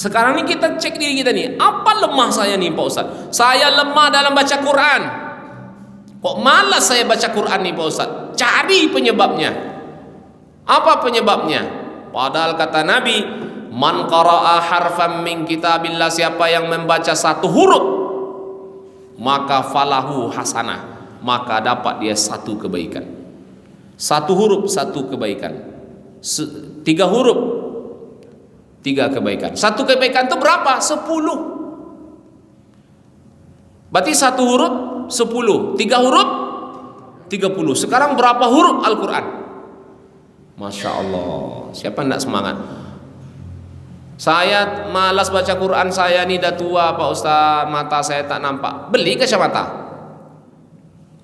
Speaker 2: sekarang ni kita cek diri kita nih, apa lemah saya nih Pak Ustaz? Saya lemah dalam baca Quran. Kok malas saya baca Quran nih Pak Ustaz? Cari penyebabnya. Apa penyebabnya? Padahal kata Nabi, man qara'a harfan min kitabillah, siapa yang membaca satu huruf maka falahu hasanah, maka dapat dia satu kebaikan. Satu huruf satu kebaikan. 3 huruf 3 kebaikan. Satu kebaikan itu berapa? 10. Berarti satu huruf 10, 3 huruf 30. Sekarang berapa huruf Al-Quran? Masya Allah. Siapa tidak semangat? Saya malas baca Quran, saya ni dah tua Pak Ustaz, mata saya tak nampak. Beli kacamata.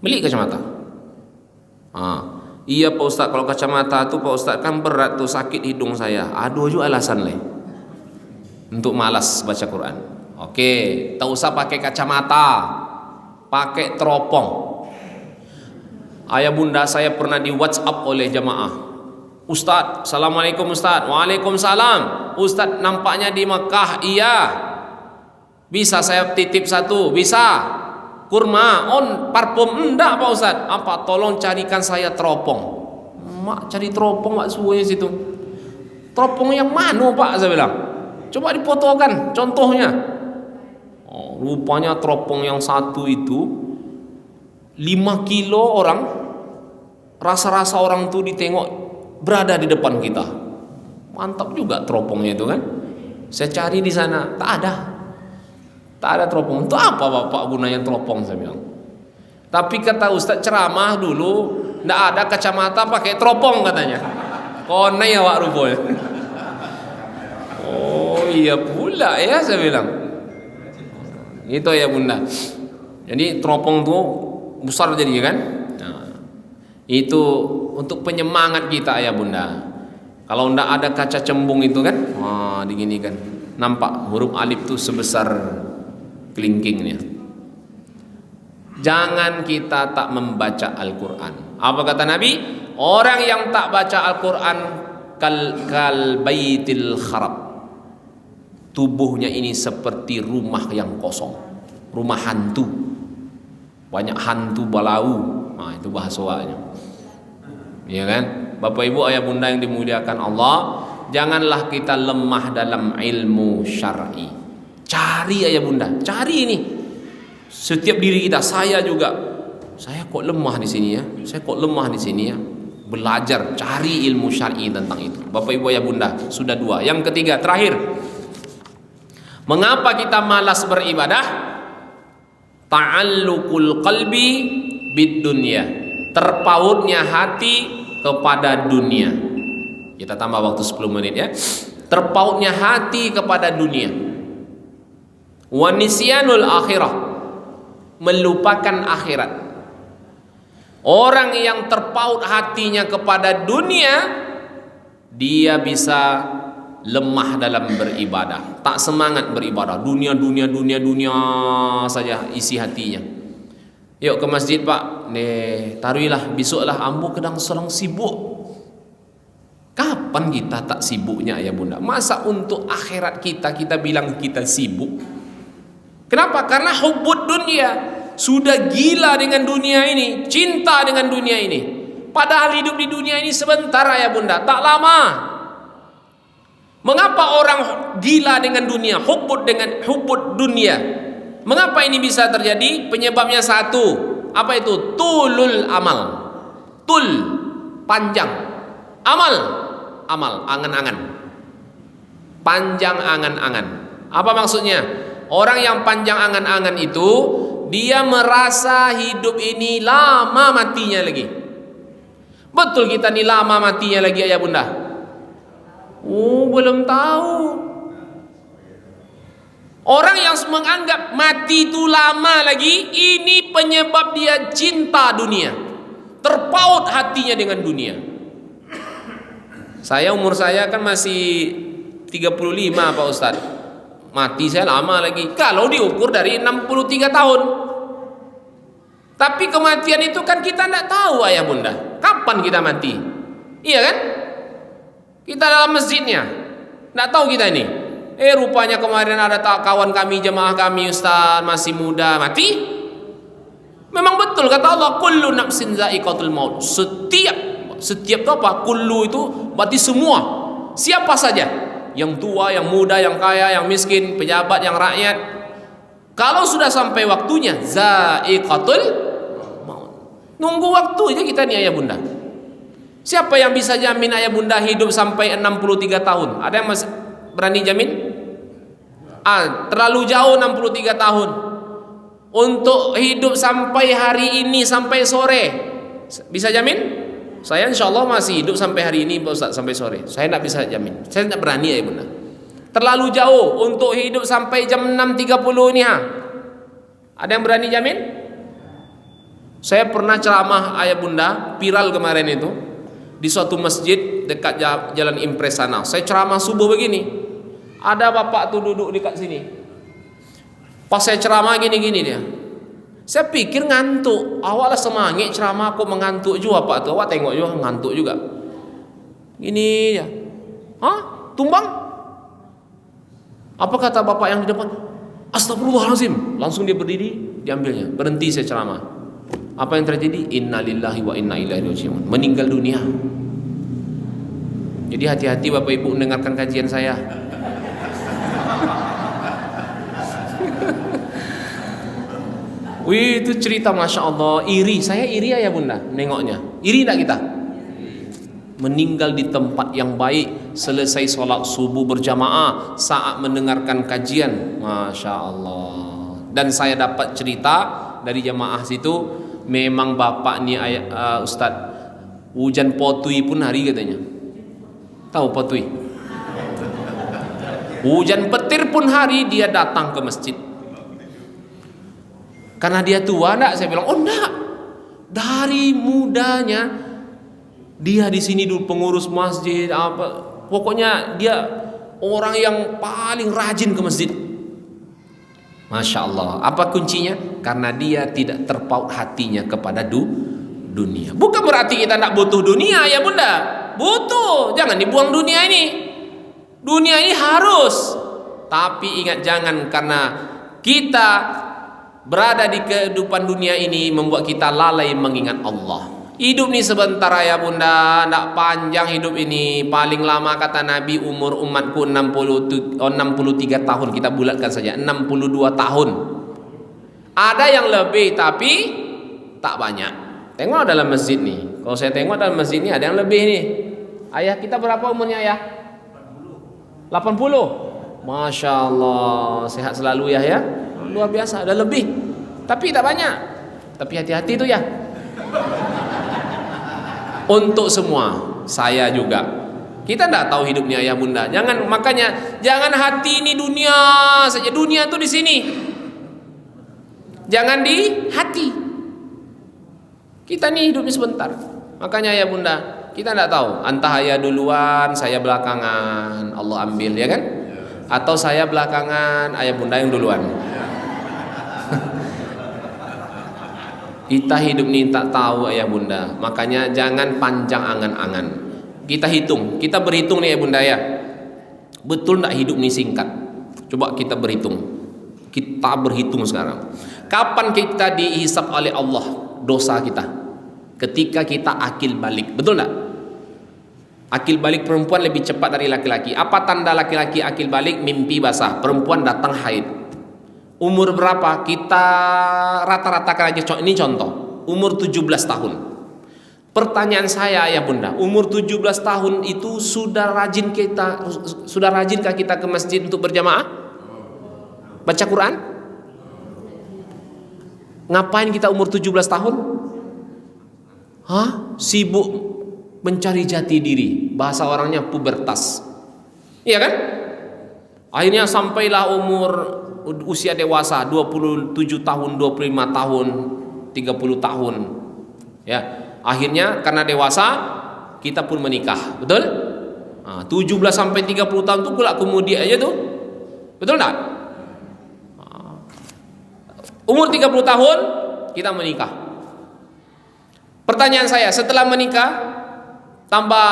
Speaker 1: Beli kacamata. Iya Pak Ustaz, kalau kacamata tuh Pak Ustaz kan berat tuh, sakit hidung saya. Aduh juga alasan leh untuk malas baca Quran. Oke, tak usah pakai kacamata, pakai teropong. Ayah bunda saya pernah di WhatsApp oleh jamaah. Ustaz, assalamualaikum Ustaz. Waalaikumsalam. Ustaz nampaknya di Mekah. Iya. Bisa saya titip satu? Bisa. Kurma, parfum enggak Pak Ustaz. Apa? Tolong carikan saya teropong. Mak cari teropong mak suhunya situ. Teropong yang mana Pak? Saya bilang. Coba difotokan contohnya. Rupanya teropong yang satu itu 5 kilo orang. Rasa-rasa orang tuh ditengok berada di depan kita. Mantap juga teropongnya itu kan. Saya cari di sana, tak ada. Tak ada teropong. Itu apa Bapak gunanya teropong, saya bilang. Tapi kata Ustaz ceramah dulu, ndak ada kacamata pakai teropong katanya. Konai awak rupanya. Oh iya pula ya, saya bilang. Itu ya bunda. Jadi teropong tuh besar jadi kan. Nah, itu untuk penyemangat kita ya bunda. Kalau ndak ada kaca cembung itu kan, digini kan. Nampak huruf alif tuh sebesar kelingkingnya. Jangan kita tak membaca Al-Quran. Apa kata Nabi? Orang yang tak baca Al-Quran kal baitil kharab. Tubuhnya ini seperti rumah yang kosong, rumah hantu, banyak hantu balau. Nah itu bahasanya, ya kan? Bapak ibu ayah bunda yang dimuliakan Allah, janganlah kita lemah dalam ilmu syar'i. Cari ayah bunda, cari ini. Setiap diri kita, saya juga. Saya kok lemah di sini ya? Saya kok lemah di sini ya? Belajar, cari ilmu syar'i tentang itu. Bapak ibu ayah bunda, sudah 2. Yang ketiga, terakhir. Mengapa kita malas beribadah? Ta'alluqul qalbi bid dunya. Terpautnya hati kepada dunia. Kita tambah waktu 10 menit ya. Terpautnya hati kepada dunia. Wa nisyanul akhirah, melupakan akhirat. Orang yang terpaut hatinya kepada dunia, dia bisa lemah dalam beribadah, tak semangat beribadah. Dunia saja isi hatinya. Yuk ke masjid Pak, taruhilah besoklah ambo sedang sibuk. Kapan kita tak sibuknya ya bunda? Masa untuk akhirat kita bilang kita sibuk? Kenapa? Karena hubbud dunia, sudah gila dengan dunia ini, cinta dengan dunia ini. Padahal hidup di dunia ini sebentar ya bunda, tak lama. Mengapa orang gila dengan dunia, hubbud dunia? Mengapa ini bisa terjadi? Penyebabnya satu. Apa itu? Tulul amal. Tul, panjang. Amal, angan-angan. Panjang angan-angan. Apa maksudnya? Orang yang panjang angan-angan itu, dia merasa hidup ini lama matinya lagi. Betul kita nih lama matinya lagi ayah bunda? Belum tahu. Orang yang menganggap mati itu lama lagi, ini penyebab dia cinta dunia, terpaut hatinya dengan dunia. Umur saya kan masih 35 Pak Ustadz. Mati saya lama lagi kalau diukur dari 63 tahun. Tapi kematian itu kan kita tidak tahu ayah bunda, kapan kita mati. Iya kan? Kita dalam masjidnya tidak tahu kita ini. Rupanya kemarin ada kawan kami, jemaah kami Ustaz masih muda mati. Memang betul kata Allah, kullu nafsin za'iqatul maut. Setiap itu apa? Kullu itu berarti semua. Siapa saja, yang tua, yang muda, yang kaya, yang miskin, pejabat, yang rakyat. Kalau sudah sampai waktunya, za'iqatul maut. Nunggu waktu aja kita nih ayah bunda. Siapa yang bisa jamin ayah bunda hidup sampai 63 tahun? Ada yang masih berani jamin? Terlalu jauh 63 tahun. Untuk hidup sampai hari ini, sampai sore, bisa jamin? Saya insya Allah masih hidup sampai hari ini Pak Ustaz, sampai sore. Saya tidak bisa jamin. Saya tidak berani ya bunda. Terlalu jauh untuk hidup sampai jam 6.30 ini. Ada yang berani jamin?
Speaker 2: Saya pernah ceramah ayah bunda, viral kemarin itu, di suatu masjid dekat Jalan Impres sana. Saya ceramah subuh begini, ada bapak tuh duduk dekat sini. Pas saya ceramah gini-gini dia. Saya pikir ngantuk. Awalnya semangat ceramah, kok mengantuk juga pak tuh. Awak tengok juga ngantuk juga. Gini ya. Hah? Tumbang? Apa kata bapak yang di depan? Astagfirullahaladzim. Langsung dia berdiri, diambilnya. Berhenti saya ceramah. Apa yang terjadi? Innalillahi wa inna ilaihi raji'un. Meninggal dunia. Jadi hati-hati bapak ibu mendengarkan kajian saya. Wih, itu cerita Masya Allah, iri. Saya iri ya bunda nengoknya. Iri tak kita? Meninggal di tempat yang baik, selesai sholat subuh berjamaah, saat mendengarkan kajian. Masya Allah. Dan saya dapat cerita dari jamaah situ, memang bapak ni Ustadz, hujan potui pun hari katanya. Tahu potui? Hujan petir pun hari dia datang ke masjid. Karena dia tua, enggak? Saya bilang, oh enggak. Dari mudanya dia di sini dulu pengurus masjid apa. Pokoknya dia orang yang paling rajin ke masjid. Masya Allah. Apa kuncinya? Karena dia tidak terpaut hatinya kepada dunia. Bukan berarti kita tidak butuh dunia ya bunda. Butuh. Jangan dibuang dunia ini. Dunia ini harus. Tapi ingat, jangan karena kita berada di kehidupan dunia ini membuat kita lalai mengingat Allah. Hidup ini sebentar ya bunda, tidak panjang hidup ini. Paling lama kata Nabi umur umatku 63 tahun. Kita bulatkan saja 62 tahun. Ada yang lebih tapi tak banyak. Tengok dalam masjid nih. Kalau saya tengok dalam masjid ini ada yang lebih nih. Ayah kita berapa umurnya ayah? 80. Masya Allah, sehat selalu ya. Luar biasa, ada lebih, tapi tak banyak. Tapi hati-hati itu ya. Untuk semua, saya juga. Kita tidak tahu hidupnya ayah bunda. Makanya jangan hati ini dunia saja. Dunia itu di sini. Jangan di hati. Kita nih hidupnya sebentar. Makanya ayah bunda, kita tidak tahu. Entah ayah duluan, saya belakangan. Allah ambil ya kan? Atau saya belakangan, ayah bunda yang duluan. Kita hidup ini tak tahu ayah bunda. Makanya jangan panjang angan-angan. Kita hitung, kita berhitung nih ayah bunda ya. Betul tak hidup ini singkat? Coba kita berhitung. Kita berhitung sekarang. Kapan kita dihisab oleh Allah dosa kita? Ketika kita akil balik. Betul tak? Akil balik perempuan lebih cepat dari laki-laki. Apa tanda laki-laki akil balik? Mimpi basah. Perempuan datang haid. Umur berapa? Kita rata-ratakan aja. Ini contoh. Umur 17 tahun. Pertanyaan saya ayah bunda, umur 17 tahun itu sudah rajinkah kita ke masjid untuk berjamaah? Baca Quran? Ngapain kita umur 17 tahun? Sibuk mencari jati diri. Bahasa orangnya pubertas. Iya kan? Akhirnya sampailah usia dewasa 27 tahun, 25 tahun, 30 tahun. Ya, akhirnya karena dewasa kita pun menikah. Betul? 17 sampai 30 tahun tuh kelak kemudian aja tuh. Betul enggak? Umur 30 tahun kita menikah. Pertanyaan saya, setelah menikah tambah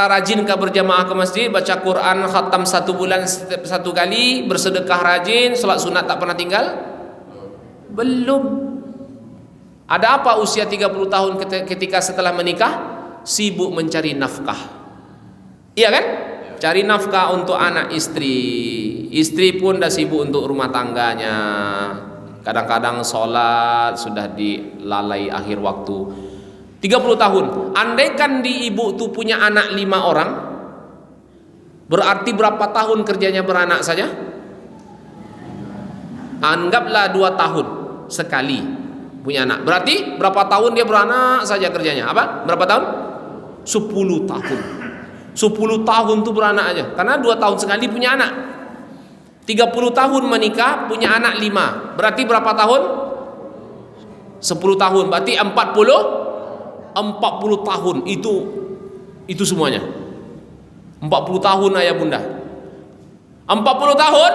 Speaker 2: rajin ke berjamaah ke masjid, baca Quran khatam 1 bulan setiap 1 kali, bersedekah rajin, salat sunat tak pernah tinggal? Belum. Ada apa usia 30 tahun ketika setelah menikah? Sibuk mencari nafkah. Iya kan? Cari nafkah untuk anak istri. Istri pun dah sibuk untuk rumah tangganya. Kadang-kadang sholat sudah dilalai akhir waktu. 30 tahun. Andaikan di ibu tu punya anak 5 orang, berarti berapa tahun kerjanya beranak saja? Anggaplah 2 tahun sekali punya anak. Berarti berapa tahun dia beranak saja kerjanya? Apa? Berapa tahun? 10 tahun. 10 tahun tu beranak aja. Karena 2 tahun sekali punya anak. 30 tahun menikah, punya anak 5. Berarti berapa tahun? 10 tahun berarti 40 tahun itu semuanya. 40 tahun ayah bunda. 40 tahun.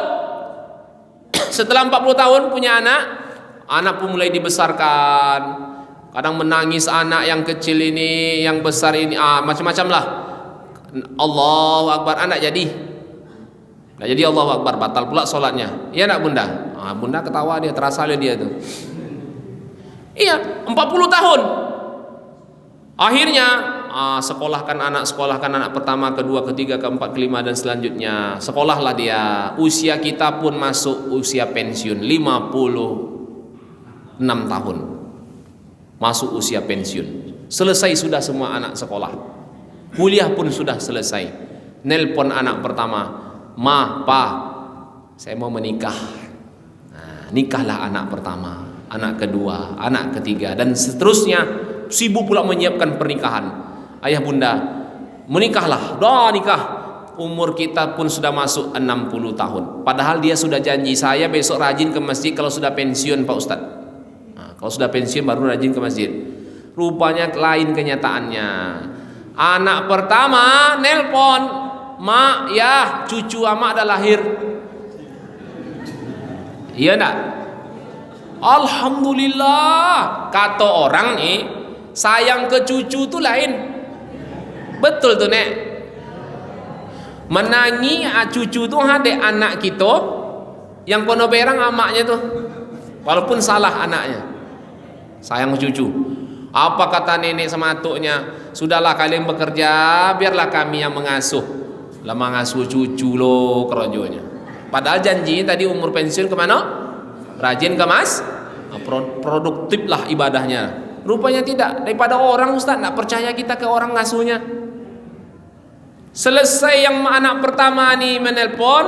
Speaker 2: Setelah 40 tahun punya anak pun mulai dibesarkan. Kadang menangis anak yang kecil ini, yang besar ini, macam-macam lah. Allahu Akbar, anak jadi. Nggak jadi Allahu Akbar, batal pula solatnya. Iya nak bunda? Bunda ketawa dia, terasa dia tuh. Iya, 40 tahun. Akhirnya sekolahkan anak pertama, kedua, ketiga, keempat, kelima dan selanjutnya. Sekolahlah dia. Usia kita pun masuk usia pensiun 56 tahun. Masuk usia pensiun. Selesai sudah semua anak sekolah. Kuliah pun sudah selesai. Nelpon anak pertama, "Ma, Pa, saya mau menikah." Nikahlah anak pertama, anak kedua, anak ketiga dan seterusnya. Sibuk pula menyiapkan pernikahan. Ayah bunda, menikahlah. Nikah. Umur kita pun sudah masuk 60 tahun. Padahal dia sudah janji, saya besok rajin ke masjid kalau sudah pensiun Pak Ustadz. Kalau sudah pensiun baru rajin ke masjid. Rupanya lain kenyataannya. Anak pertama nelpon, "Mak, ya cucu amak dah lahir." Iya enggak? Alhamdulillah. Kata orang nih, sayang ke cucu tuh lain. Betul tuh nek. Menangi cucu tuh ada anak kita yang kono berang amaknya tuh. Walaupun salah anaknya. Sayang ke cucu. Apa kata nenek sama atuknya? Sudahlah kalian bekerja, biarlah kami yang mengasuh. Lah mengasuh cucu lo kerojonya. Padahal janjinya tadi umur pensiun kemana? Rajin ke produktif lah ibadahnya. Rupanya tidak. Daripada orang Ustaz, tak percaya kita ke orang ngasuhnya. Selesai yang anak pertama nih menelpon,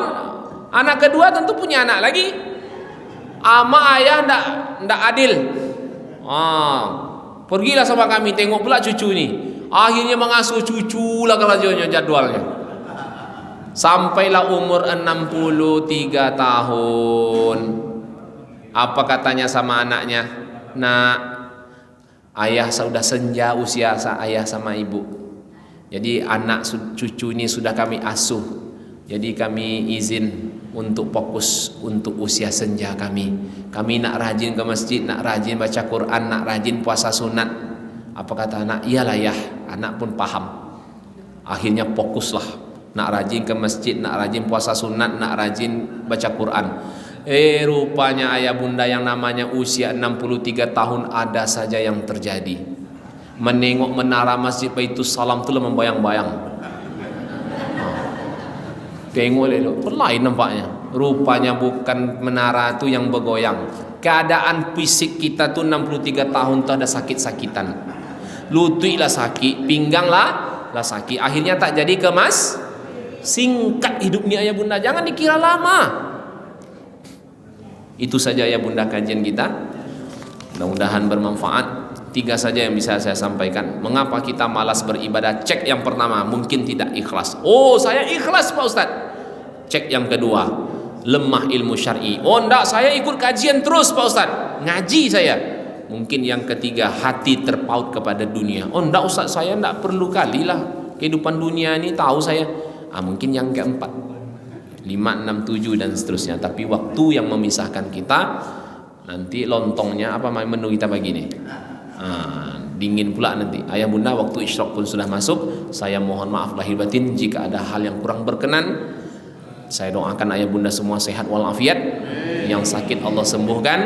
Speaker 2: anak kedua tentu punya anak lagi. Ama ayah ndak adil. Pergilah sama kami tengok pula cucu ini. Akhirnya mengasuh cucu lah kerajanya jadwalnya. Sampailah umur 63 tahun. Apa katanya sama anaknya? Nak, ayah sudah senja usia ayah sama ibu. Jadi anak cucu ini sudah kami asuh. Jadi kami izin untuk fokus untuk usia senja kami. Kami nak rajin ke masjid, nak rajin baca Quran, nak rajin puasa sunat. Apa kata anak? Iyalah ya. Anak pun paham. Akhirnya fokuslah. Nak rajin ke masjid, nak rajin puasa sunat, nak rajin baca Quran. Rupanya ayah bunda yang namanya usia 63 tahun ada saja yang terjadi. Menengok menara Masjid Baitus Salam tu lah membayang-bayang. Tengok lelok, lain nampaknya. Rupanya bukan menara tu yang bergoyang. Keadaan fisik kita tu 63 tahun tu ada sakit-sakitan. Lutut lah sakit, pinggang lah sakit. Akhirnya tak jadi kemas. Singkat hidupnya ayah bunda, jangan dikira lama. Itu saja ya bunda kajian kita. Mudah-mudahan bermanfaat. 3 saja yang bisa saya sampaikan. Mengapa kita malas beribadah? Cek yang pertama, mungkin tidak ikhlas. Oh, saya ikhlas Pak Ustaz. Cek yang kedua, lemah ilmu syar'i. Oh, enggak, saya ikut kajian terus Pak Ustaz. Ngaji saya. Mungkin yang ketiga, hati terpaut kepada dunia. Oh, enggak Ustaz, saya enggak perlu kali lah kehidupan dunia ini, tahu saya. Mungkin yang keempat, 5, 6, 7 dan seterusnya. Tapi waktu yang memisahkan kita, nanti lontongnya apa menu kita pagi ini? Dingin pula nanti. Ayah bunda, waktu isyraq pun sudah masuk. Saya mohon maaf lahir batin jika ada hal yang kurang berkenan. Saya doakan ayah bunda semua sehat walafiat. Yang sakit Allah sembuhkan,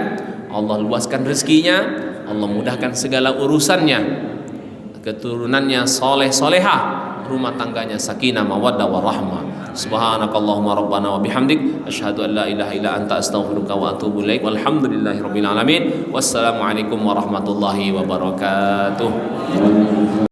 Speaker 2: Allah luaskan rezekinya, Allah mudahkan segala urusannya, keturunannya soleh solehah, rumah tangganya sakinah mawaddah warahmah. Subhanakallahumma rabbana wa bihamdik asyhadu an la ilaha illa anta astaghfiruka wa atubu ilaik. Walhamdulillahirabbil alamin. Wassalamualaikum warahmatullahi wabarakatuh.